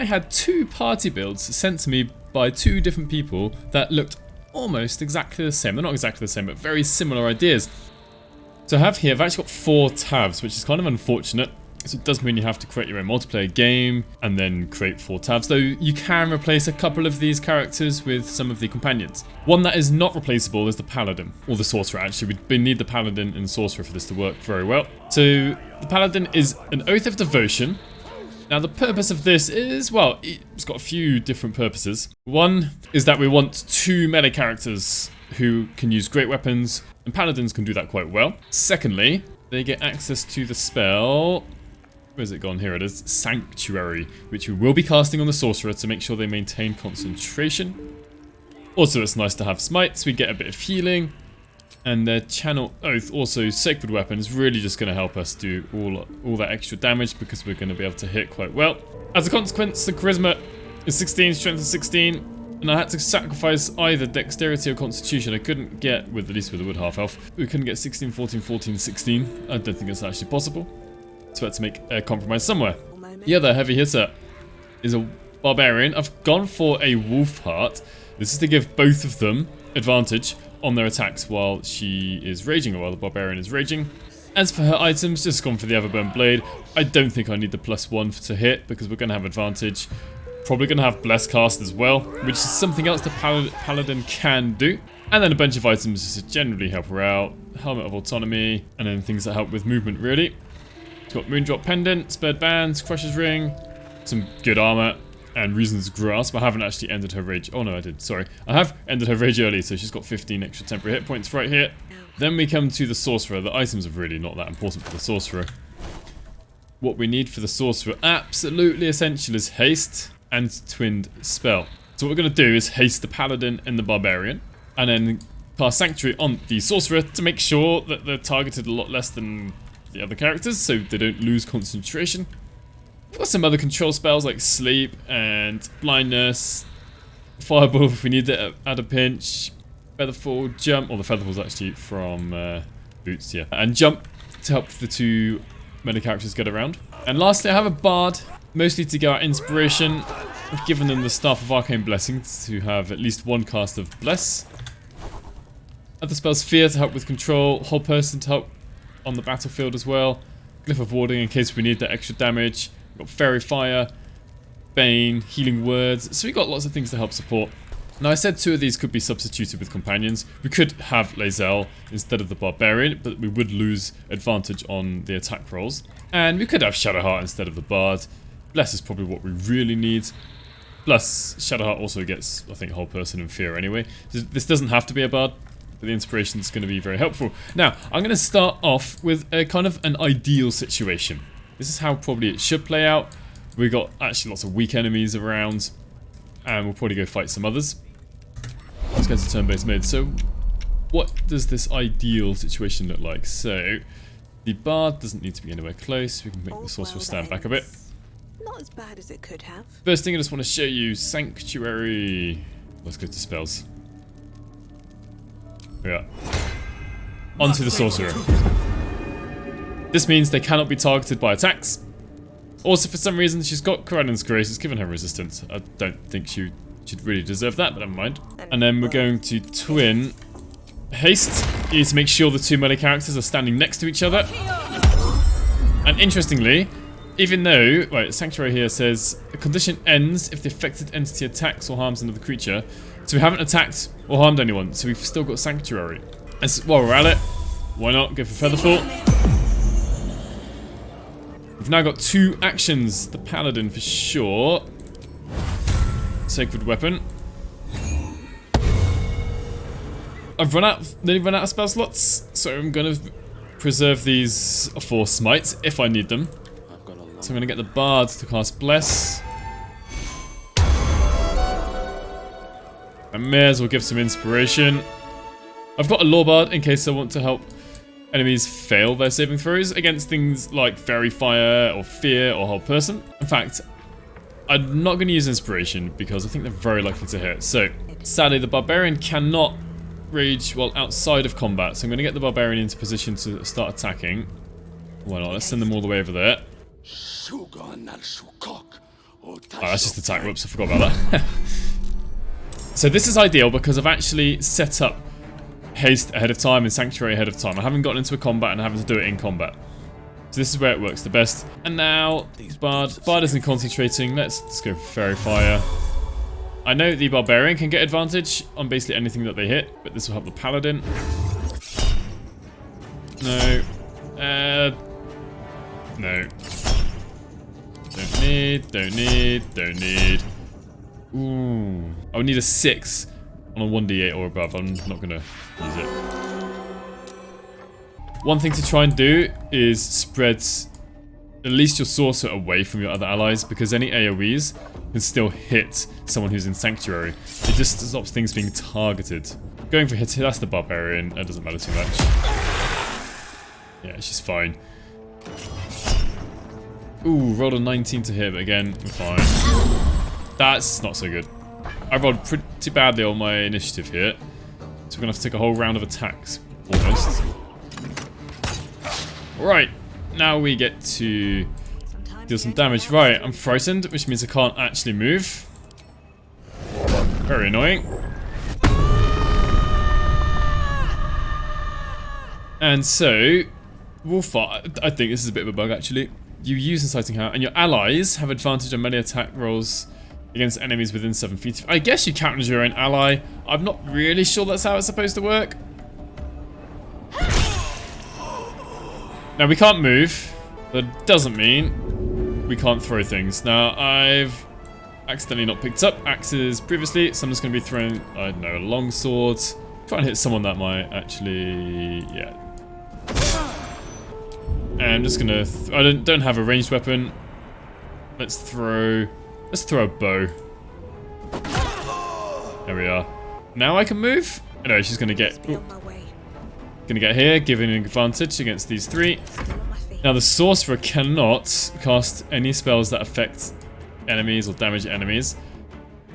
I had 2 party builds sent to me by 2 different people that looked almost exactly the same. They're not exactly the same, but very similar ideas. So I have here, I've actually got 4 tabs, which is kind of unfortunate. So it does mean you have to create your own multiplayer game and then create 4 tabs, though you can replace a couple of these characters with some of the companions. One that is not replaceable is the Paladin, or the Sorcerer actually. We need the Paladin and Sorcerer for this to work very well. So the Paladin is an Oath of Devotion. Now the purpose of this is, well, it's got a few different purposes. One is that we want 2 melee characters who can use great weapons, and Paladins can do that quite well. Secondly, they get access to the spell... Where's it gone? Here it is. Sanctuary, which we will be casting on the Sorcerer to make sure they maintain concentration. Also, it's nice to have smites. We get a bit of healing. And their Channel Oath, also Sacred Weapon, is really just going to help us do all that extra damage because we're going to be able to hit quite well. As a consequence, the Charisma is 16, Strength is 16. And I had to sacrifice either Dexterity or Constitution. I couldn't get, at least with the Wood Half Elf, we couldn't get 16, 14, 14, 16. I don't think it's actually possible. So I had to make a compromise somewhere. The other heavy hitter is a Barbarian. I've gone for a Wolf Heart. This is to give both of them advantage on their attacks while she is raging, or while the Barbarian is raging. As for her items, just gone for the Everburn Blade. I don't think I need the +1 to hit because we're going to have advantage. Probably going to have Bless Cast as well, which is something else the Paladin can do. And then a bunch of items just to generally help her out. Helmet of Autonomy, and then things that help with movement really. Got Moondrop Pendant, Spurred Bands, Crusher's Ring, some good armor, and Reason's Grasp. I haven't actually ended her rage. Oh no, I did. Sorry. I have ended her rage early, so she's got 15 extra temporary hit points right here. Then we come to the Sorcerer. The items are really not that important for the Sorcerer. What we need for the Sorcerer, absolutely essential, is Haste and Twinned Spell. So what we're going to do is haste the Paladin and the Barbarian, and then cast Sanctuary on the Sorcerer to make sure that they're targeted a lot less than the other characters, so they don't lose concentration. We've got some other control spells like Sleep and Blindness, Fireball if we need it at a pinch, Featherfall, Jump, or the Featherfall's actually from Boots, yeah, and Jump to help the 2 melee characters get around. And lastly, I have a Bard, mostly to go out Inspiration. I've given them the Staff of Arcane Blessing to have at least 1 cast of Bless. Other spells, Fear to help with control, Whole Person to help on the battlefield as well, Glyph of Warding in case we need that extra damage. We've got Fairy Fire, Bane, Healing Words, so we've got lots of things to help support. Now I said 2 of these could be substituted with companions. We could have Lae'zel instead of the Barbarian, but we would lose advantage on the attack rolls. And we could have Shadowheart instead of the Bard. Bless is probably what we really need. Plus, Shadowheart also gets, I think, Whole Person and Fear anyway. This doesn't have to be a Bard. The inspiration is going to be very helpful. Now, I'm going to start off with a kind of an ideal situation. This is how probably it should play out. We've got actually lots of weak enemies around, and we'll probably go fight some others. Let's go to turn-based mode. So, what does this ideal situation look like? So, the Bard doesn't need to be anywhere close. We can make the Sorcerer stand back a bit. Not as bad as it could have. First thing I just want to show you, Sanctuary. Let's go to spells. Yeah. Onto the Sorcerer. This means they cannot be targeted by attacks. Also, for some reason, she's got Corellin's Grace. It's given her resistance. I don't think she should really deserve that, but never mind. And then we're going to twin Haste. You need to make sure the 2 melee characters are standing next to each other. And interestingly, even though, right, Sanctuary here says, a condition ends if the affected entity attacks or harms another creature. So we haven't attacked or harmed anyone, so we've still got Sanctuary. And so, while we're at it, why not go for Featherfall? We've now got 2 actions. The Paladin for sure. Sacred Weapon. I've nearly run out of spell slots, so I'm going to preserve these for smites if I need them. So I'm going to get the Bard to cast Bless. I may as well give some inspiration. I've got a Law Bard in case I want to help enemies fail their saving throws against things like Fairy Fire or Fear or Whole Person. In fact, I'm not going to use inspiration because I think they're very likely to hit. So, sadly, the Barbarian cannot rage while outside of combat. So I'm going to get the Barbarian into position to start attacking. Why not? Let's send them all the way over there. Oh, that's just attack. Whoops, I forgot about that. So this is ideal because I've actually set up haste ahead of time and sanctuary ahead of time. I haven't gotten into a combat and having to do it in combat. So this is where it works the best. And now, Bard isn't concentrating. Let's go for Fairy Fire. I know the Barbarian can get advantage on basically anything that they hit, but this will help the Paladin. No. No. Don't need. Ooh. I would need a 6 on a 1d8 or above. I'm not going to use it. One thing to try and do is spread at least your Sorcerer away from your other allies, because any AoEs can still hit someone who's in Sanctuary. It just stops things being targeted. Going for hits, that's the Barbarian. It doesn't matter too much. Yeah, she's fine. Ooh, rolled a 19 to hit, but again, we're fine. That's not so good. I rolled pretty badly on my initiative here. So we're gonna have to take a whole round of attacks, almost. Right, now we get to deal some damage. Right, I'm frightened, which means I can't actually move. Very annoying. And so, Wolfart, I think this is a bit of a bug actually. You use Inciting Hand, and your allies have advantage on melee attack rolls against enemies within 7 feet. I guess you count as your own ally. I'm not really sure that's how it's supposed to work. Now, we can't move. That doesn't mean we can't throw things. Now, I've accidentally not picked up axes previously, so I'm just going to be throwing, I don't know, a longsword. Try and hit someone that might actually, yeah. And I'm just gonna. I don't have a ranged weapon. Let's throw a bow. There we are. Now I can move. Anyway, she's gonna get. Gonna get here, giving an advantage against these 3. Now the Sorcerer cannot cast any spells that affect enemies or damage enemies.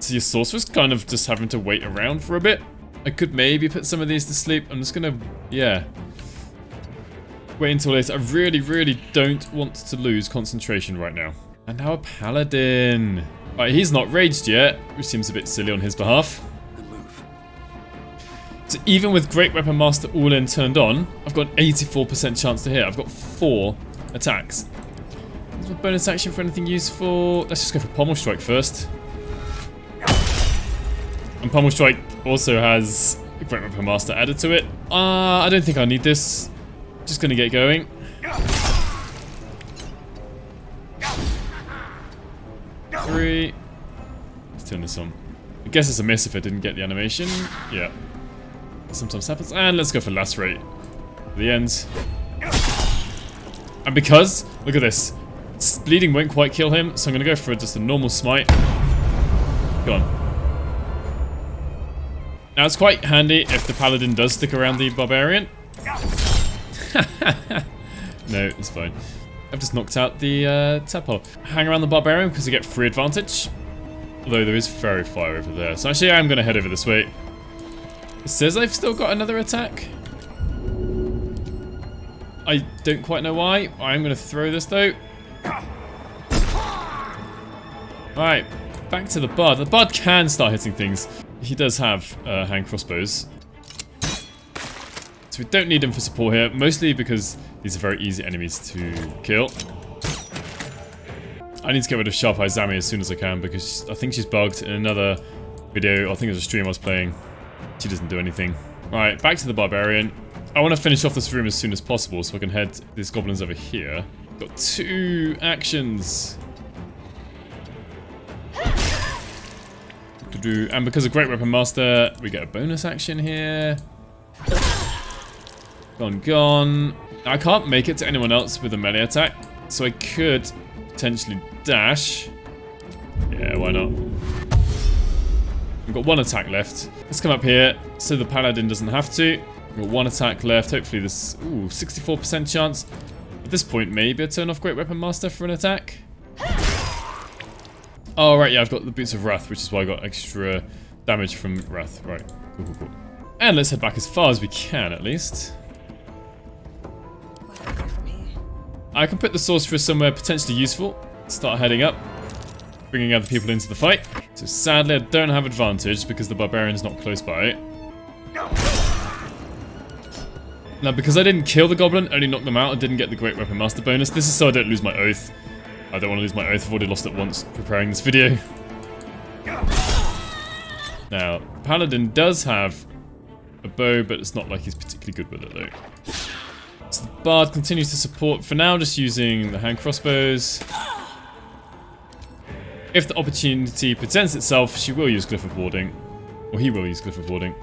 So your Sorcerer's kind of just having to wait around for a bit. I could maybe put some of these to sleep. I'm just gonna, yeah. Wait until later. I really don't want to lose concentration right now. And now a Paladin. Right, he's not raged yet, which seems a bit silly on his behalf. So even with Great Weapon Master all in turned on, I've got an 84% chance to hit. I've got 4 attacks. Is my bonus action for anything useful? Let's just go for Pommel Strike first. And Pommel Strike also has Great Weapon Master added to it. I don't think I need this. Just gonna get going. Three. Let's turn this on. I guess it's a miss if I didn't get the animation. Yeah. Sometimes happens. And let's go for Lacerate. The end. And because, look at this. Bleeding won't quite kill him, so I'm gonna go for just a normal smite. Go on. Now it's quite handy if the Paladin does stick around the Barbarian. No, it's fine. I've just knocked out the tadpole. Hang around the Barbarian because you get free advantage. Although there is Fairy Fire over there. So actually I'm going to head over this way. It says I've still got another attack. I don't quite know why. I'm going to throw this though. Alright, back to the Bard. The Bard can start hitting things. He does have hand crossbows. So we don't need him for support here, mostly because these are very easy enemies to kill. I need to get rid of Sharp Eye Zami as soon as I can because I think she's bugged. In another video, I think it was a stream I was playing, she doesn't do anything. Alright, back to the Barbarian. I want to finish off this room as soon as possible so I can head these goblins over here. Got 2 actions. And because of Great Weapon Master, we get a bonus action here. Gone. I can't make it to anyone else with a melee attack, so I could potentially dash. Yeah, why not? We've got 1 attack left. Let's come up here so the Paladin doesn't have to. We've got 1 attack left. Hopefully this... Ooh, 64% chance. At this point, maybe I turn off Great Weapon Master for an attack. Oh, right, yeah, I've got the Boots of Wrath, which is why I got extra damage from Wrath. Right, cool. And let's head back as far as we can, at least. I can put the Sorcerer somewhere potentially useful. Start heading up. bringing other people into the fight. So sadly, I don't have advantage because the Barbarian's not close by. Now, because I didn't kill the Goblin, only knocked them out, and didn't get the Great Weapon Master bonus, this is so I don't lose my oath. I don't want to lose my oath, I've already lost it once preparing this video. Now, Paladin does have a bow, but it's not like he's particularly good with it though. So the Bard continues to support, for now, just using the hand crossbows. If the opportunity presents itself, she will use Glyph of Warding. Or he will use Glyph of Warding.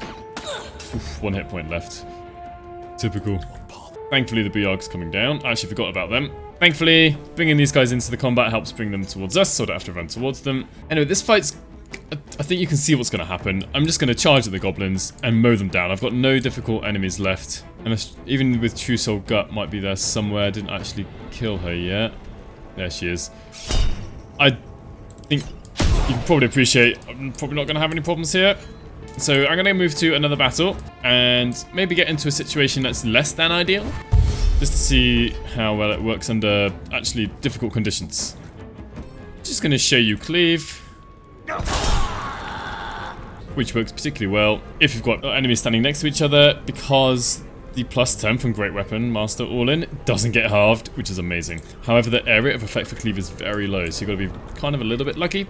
Oof, 1 hit point left. Typical. Thankfully, the Buyarg's coming down. I actually forgot about them. Thankfully, bringing these guys into the combat helps bring them towards us, so I don't have to run towards them. Anyway, this fight's... I think you can see what's going to happen. I'm just going to charge at the goblins and mow them down. I've got no difficult enemies left. And even with True Soul Gut might be there somewhere. I didn't actually kill her yet. There she is. I think you can probably appreciate I'm probably not going to have any problems here. So I'm going to move to another battle and maybe get into a situation that's less than ideal. Just to see how well it works under actually difficult conditions. Just going to show you Cleave. Which works particularly well if you've got enemies standing next to each other, because the +10 from Great Weapon Master All-In doesn't get halved, which is amazing. However, the area of effect for Cleave is very low, so you've got to be kind of a little bit lucky.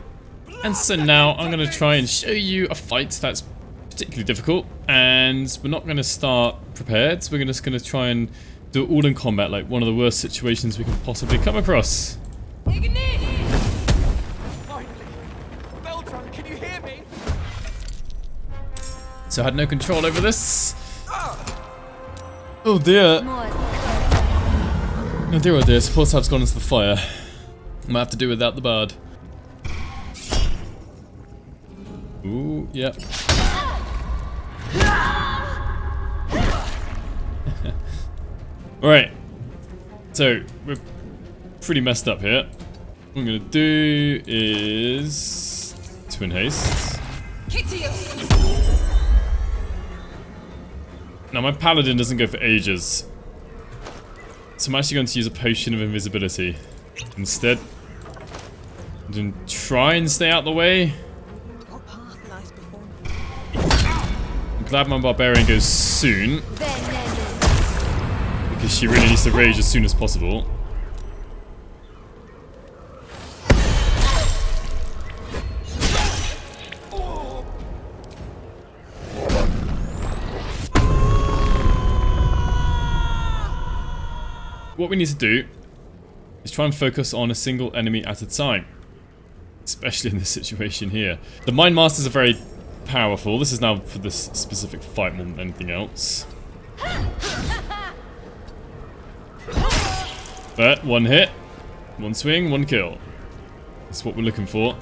And so now I'm going to try and show you a fight that's particularly difficult, and we're not going to start prepared. We're just going to try and do it all in combat, like one of the worst situations we can possibly come across. So I had no control over this. Oh dear. Oh dear, oh dear. Support tab's gone into the fire. I might have to do without the Bard. Ooh, yep. Alright. So, we're pretty messed up here. What I'm gonna do is Twin Haste. Now my Paladin doesn't go for ages, so I'm actually going to use a Potion of Invisibility instead. And try and stay out the way. What path lies before me? I'm glad my Barbarian goes soon, because she really needs to rage as soon as possible. What we need to do is try and focus on a single enemy at a time, especially in this situation here. The Mind Masters are very powerful. This is now for this specific fight more than anything else. But one hit, one swing, one kill. That's what we're looking for.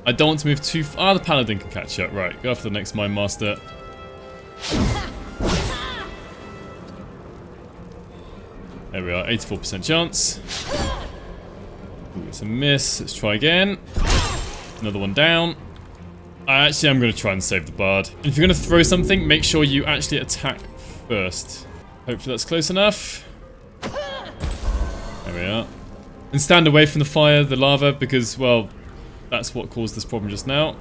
I don't want to move too far. The Paladin can catch up. Right, go after the next Mind Master. There we are, 84% chance. Ooh, it's a miss. Let's try again. Another one down. Actually, I'm going to try and save the Bard. And if you're going to throw something, make sure you actually attack first. Hopefully that's close enough. There we are. And stand away from the fire, the lava, because, well, that's what caused this problem just now.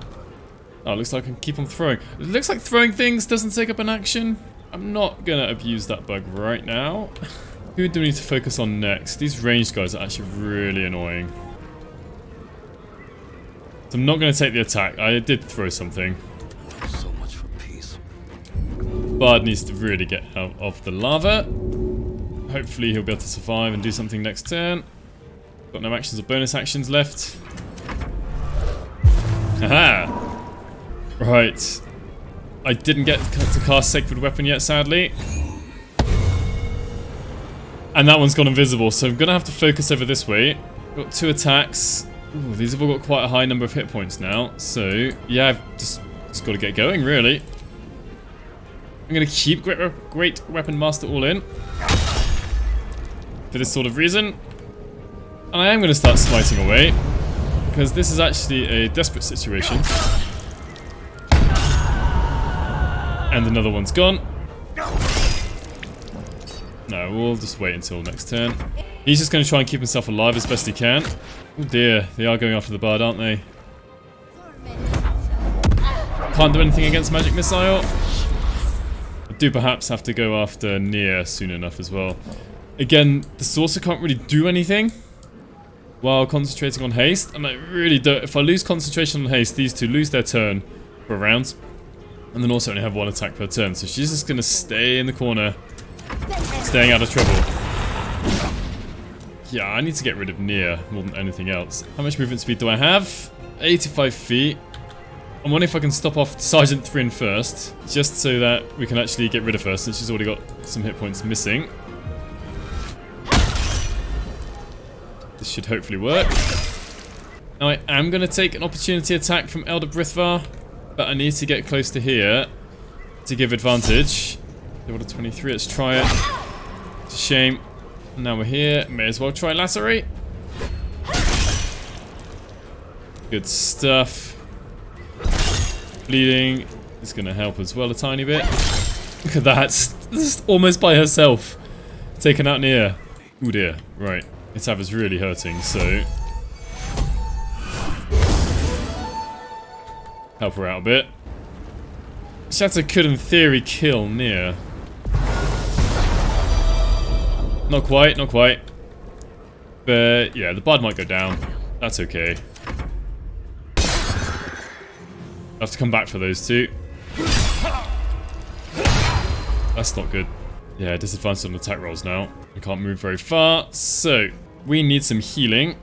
Oh, it looks like I can keep on throwing. It looks like throwing things doesn't take up an action. I'm not going to abuse that bug right now. Who do we need to focus on next? These ranged guys are actually really annoying. So I'm not going to take the attack. I did throw something. So much for peace. Bard needs to really get out of the lava. Hopefully he'll be able to survive and do something next turn. Got no actions or bonus actions left. Haha! Right. I didn't get to cast Sacred Weapon yet, sadly. And that one's gone invisible, so I'm going to have to focus over this way. Got 2 attacks. Ooh, these have all got quite a high number of hit points now. So, yeah, I've just got to get going, really. I'm going to keep Great Weapon Master all in. For this sort of reason. And I am going to start smiting away. Because this is actually a desperate situation. And another one's gone. No, we'll just wait until next turn. He's just going to try and keep himself alive as best he can. Oh dear, they are going after the Bard, aren't they? Can't do anything against Magic Missile. I do perhaps have to go after Nier soon enough as well. Again, the Sorcerer can't really do anything while concentrating on haste, and I really don't. If I lose concentration on haste, these two lose their turn for a round, and then also only have one attack per turn. So she's just gonna stay in the corner, staying out of trouble. Yeah, I need to get rid of Nier more than anything else. How much movement speed do I have? 85 feet. I'm wondering if I can stop off Sergeant Thrin first, just so that we can actually get rid of her, since she's already got some hit points missing. This should hopefully work. Now I am going to take an opportunity attack from Elder Brithvar, but I need to get close to here to give advantage. Level 23, let's try it. It's a shame. Now we're here, may as well try Lacerate. Good stuff. Bleeding is going to help as well a tiny bit. Look at that, just almost by herself. Taken out Nier. Oh dear, right. Itav is really hurting, so help her out a bit. Shatter could in theory kill Nier. Not quite, not quite. But yeah, the Bard might go down. That's okay. I have to come back for those two. That's not good. Yeah, disadvantage on attack rolls now. I can't move very far, so we need some healing.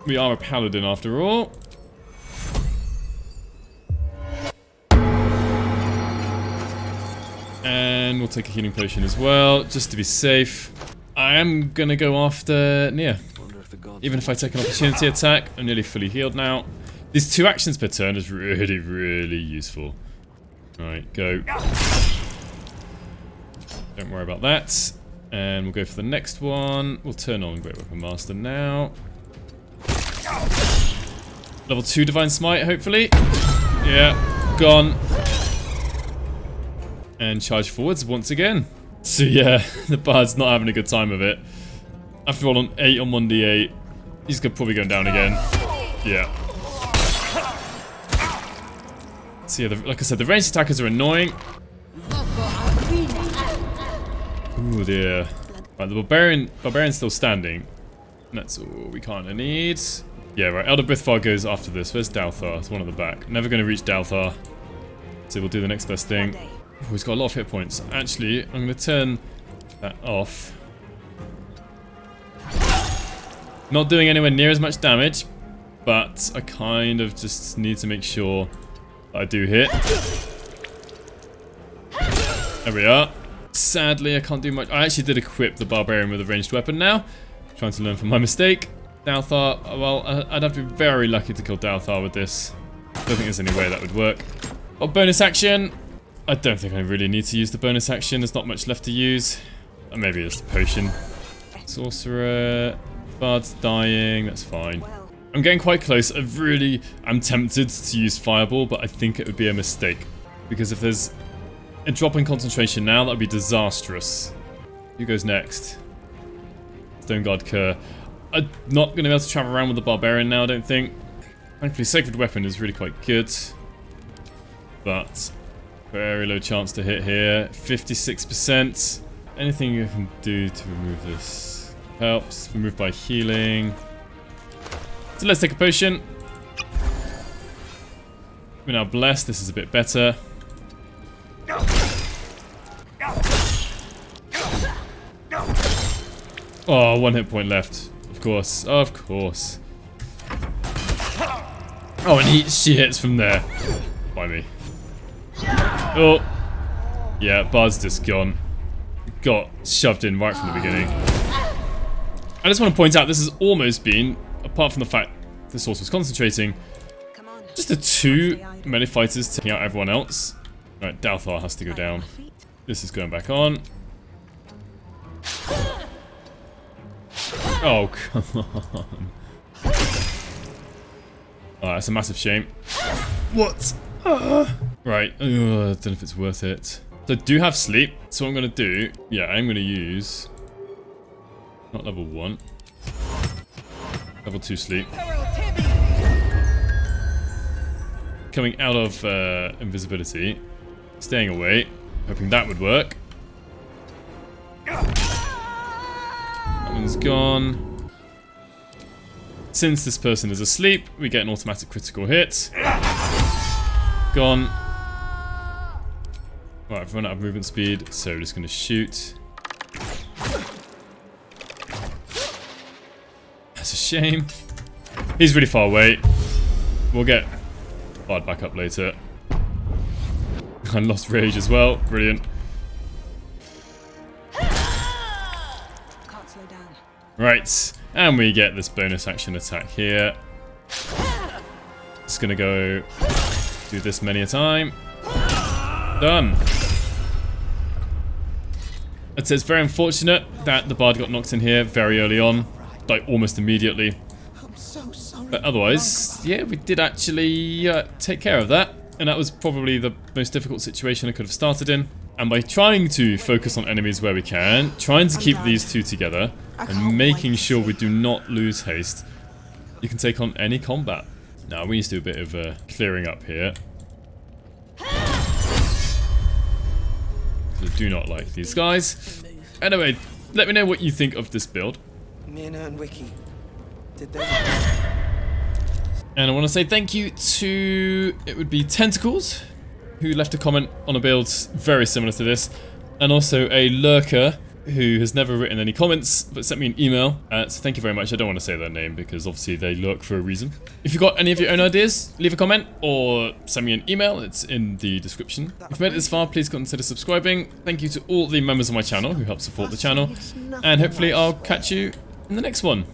We are a Paladin after all. And we'll take a healing potion as well, just to be safe. I am gonna go after Nier. Even if I take an opportunity attack, I'm nearly fully healed now. These 2 actions per turn is really, really useful. Alright, go. Don't worry about that. And we'll go for the next one. We'll turn on Great Weapon Master now. Level 2 Divine Smite, hopefully. Yeah, gone. And charge forwards once again. So yeah, the Bard's not having a good time of it. After all, on 8 on 1d8, he's probably going down again. Yeah. So yeah, like I said, the ranged attackers are annoying. Ooh dear. Right, the Barbarian's still standing. And that's all we kind of need. Yeah, right, Elder Brithvar goes after this. Where's Dalthar? It's one at the back. Never going to reach Dalthar. So we'll do the next best thing. Oh, he's got a lot of hit points. Actually, I'm going to turn that off. Not doing anywhere near as much damage, but I kind of just need to make sure I do hit. There we are. Sadly, I can't do much. I actually did equip the Barbarian with a ranged weapon now. Trying to learn from my mistake. Dalthar, well, I'd have to be very lucky to kill Dalthar with this. I don't think there's any way that would work. Oh, bonus action. I don't think I really need to use the bonus action. There's not much left to use. Or maybe it's the potion. Sorcerer. Bard's dying. That's fine. I'm getting quite close. I'm tempted to use Fireball, but I think it would be a mistake. Because if there's a drop in concentration now, that would be disastrous. Who goes next? Stone Guard Kerr. I'm not going to be able to travel around with the Barbarian now, I don't think. Thankfully, Sacred Weapon is really quite good. But very low chance to hit here. 56%. Anything you can do to remove this helps. Remove by healing. So let's take a potion. We're now blessed. This is a bit better. Oh, 1 hit point left. Of course. Of course. Oh, and she hits from there. By me. Oh. Yeah, Bard's just gone. Got shoved in right from the beginning. I just want to point out this has almost been, apart from the fact the source was concentrating, just the 2 melee fighters taking out everyone else. Right, Dalthar has to go down. This is going back on. Oh, come on. Oh, that's a massive shame. What? Right, I don't know if it's worth it. So I do have sleep, so what I'm going to do, yeah, I'm going to use, not level 1. Level 2 sleep. Coming out of invisibility. Staying away. Hoping that would work. That one's gone. Since this person is asleep, we get an automatic critical hit. Gone. Right, I've run out of movement speed, so we're just going to shoot. That's a shame. He's really far away. We'll get Bard back up later. I lost rage as well. Brilliant. Can't slow down. Right, and we get this bonus action attack here. Just gonna go do this many a time. Done. I'd say it's very unfortunate that the Bard got knocked in here very early on, like almost immediately. I'm so sorry. But otherwise, yeah, we did actually take care of that. And that was probably the most difficult situation I could have started in. And by trying to focus on enemies where we can, trying to keep these two together, and making sure we do not lose haste, you can take on any combat. Now, we need to do a bit of clearing up here. I do not like these guys. Anyway, let me know what you think of this build. Mina and Wiki, did they? And I want to say thank you to, it would be Tentacles, who left a comment on a build very similar to this, and also a Lurker, who has never written any comments, but sent me an email. So thank you very much. I don't want to say their name, because obviously they lurk for a reason. If you've got any of your own ideas, leave a comment, or send me an email. It's in the description. If you've made it this far, please consider subscribing. Thank you to all the members of my channel who help support the channel, and hopefully I'll catch you in the next one.